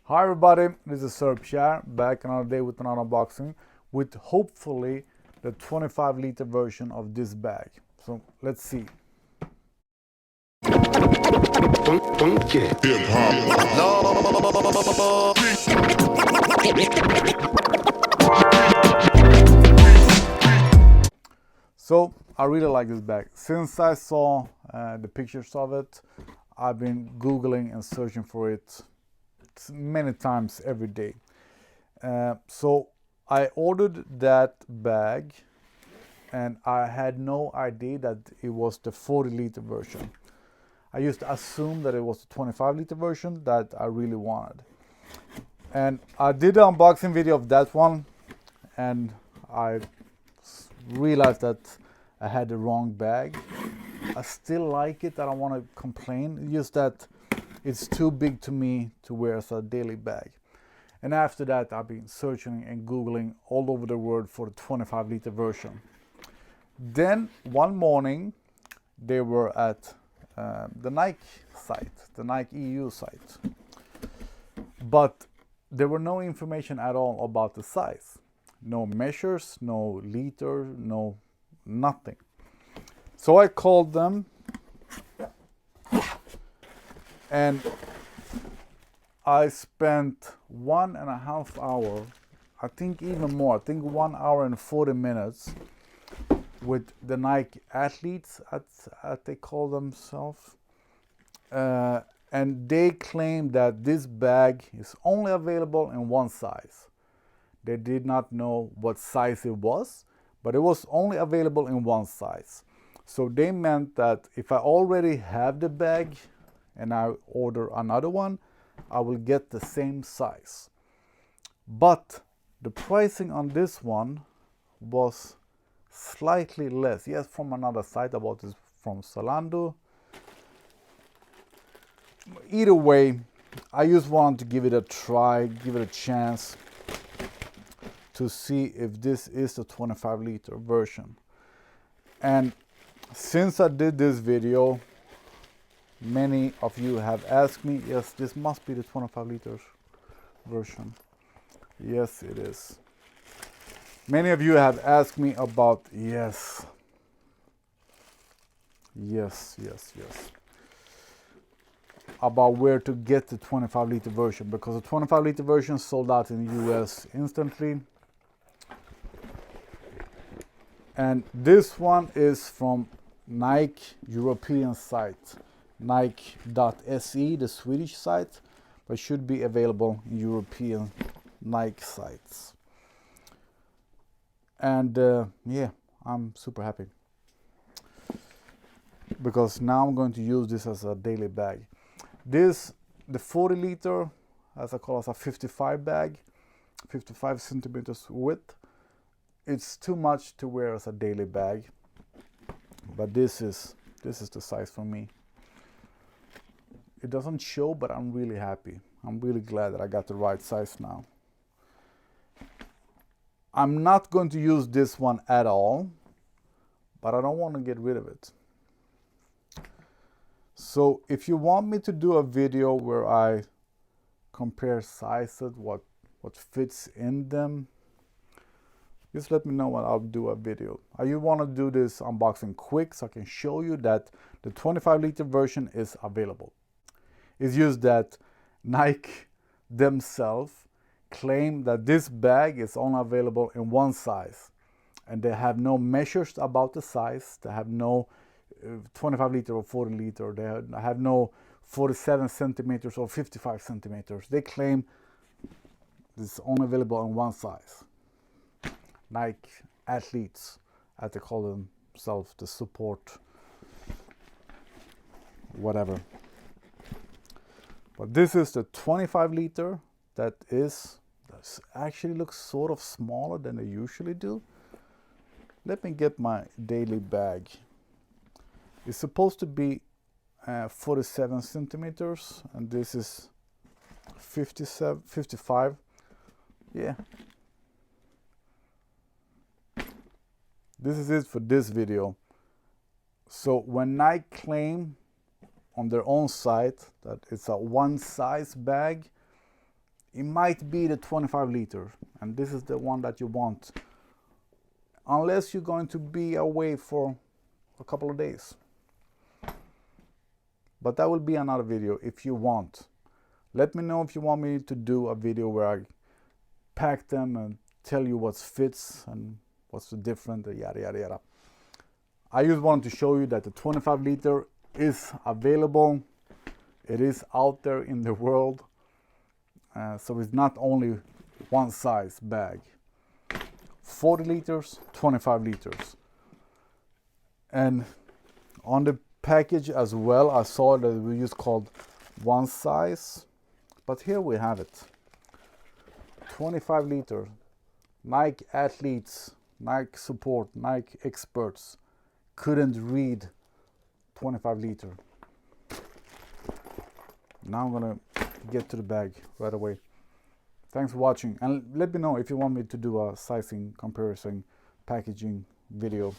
Hi everybody, this is Splatter back another day with another unboxing with hopefully the 25-liter version of this bag. So let's see. So I really like this bag. Since I saw the pictures of it, I've been Googling and searching for it many times every day. So I ordered that bag and I had no idea that it was the 40-liter version. I used to assume that it was the 25-liter version that I really wanted. And I did an unboxing video of that one and I realized that I had the wrong bag. I still like it, I don't want to complain, it's just that it's too big to me to wear as a daily bag. And after that I've been searching and Googling all over the world for the 25-liter version. Then one morning they were at the Nike site, the Nike EU site. But there were no information at all about the size. No measures, no liter, no nothing. So I called them and I spent 1.5 hours, I think even more, I think 1 hour and 40 minutes with the Nike athletes, as they call themselves. And they claim that this bag is only available in one size. They did not know what size it was, but it was only available in one size. So they meant that if I already have the bag and I order another one, I will get the same size. But the pricing on this one was slightly less. Yes, from another site, I bought this from Zalando. Either way, I just wanted to give it a try, give it a chance to see if this is the 25-liter version. And since I did this video, many of you have asked me, yes, this must be the 25-liter version. Yes, it is. Many of you have asked me about, yes, about where to get the 25-liter version, because the 25-liter version sold out in the US instantly. And this one is from Nike European site, Nike.se, the Swedish site, but should be available in European Nike sites. And yeah, I'm super happy because now I'm going to use this as a daily bag. This, the 40-liter, as I call it, a 55 bag, 55 centimeters width. It's too much to wear as a daily bag, but this is the size for me. It doesn't show, but I'm really happy. I'm really glad that I got the right size now. I'm not going to use this one at all, but I don't want to get rid of it. So if you want me to do a video where I compare sizes, what fits in them, just let me know and I'll do a video. I want to do this unboxing quick so I can show you that the 25-liter version is available. It's just that Nike themselves claim that this bag is only available in one size. And they have no measures about the size. They have no 25-liter or 40-liter. They have no 47 centimeters or 55 centimeters. They claim this is only available in one size. Nike athletes, as they call themselves, the support, whatever. But this is the 25-liter that actually looks sort of smaller than they usually do. Let me get my daily bag. It's supposed to be 47 centimeters, and this is 55. Yeah. This is it for this video. So when Nike claim on their own site that it's a one size bag, it might be the 25 liter, and this is the one that you want, unless you're going to be away for a couple of days. But that will be another video if you want. Let me know if you want me to do a video where I pack them and tell you what fits and what's the different, yada yada yada. I just wanted to show you that the 25 liter is available. It is out there in the world. So it's not only one size bag. 40 liters, 25 liters. And on the package as well, I saw that we just called one size. But here we have it. 25 liter. Nike athletes, Nike support, Nike experts couldn't read 25 liter. Now I'm gonna get to the bag right away. Thanks for watching, and let me know if you want me to do a sizing comparison packaging video.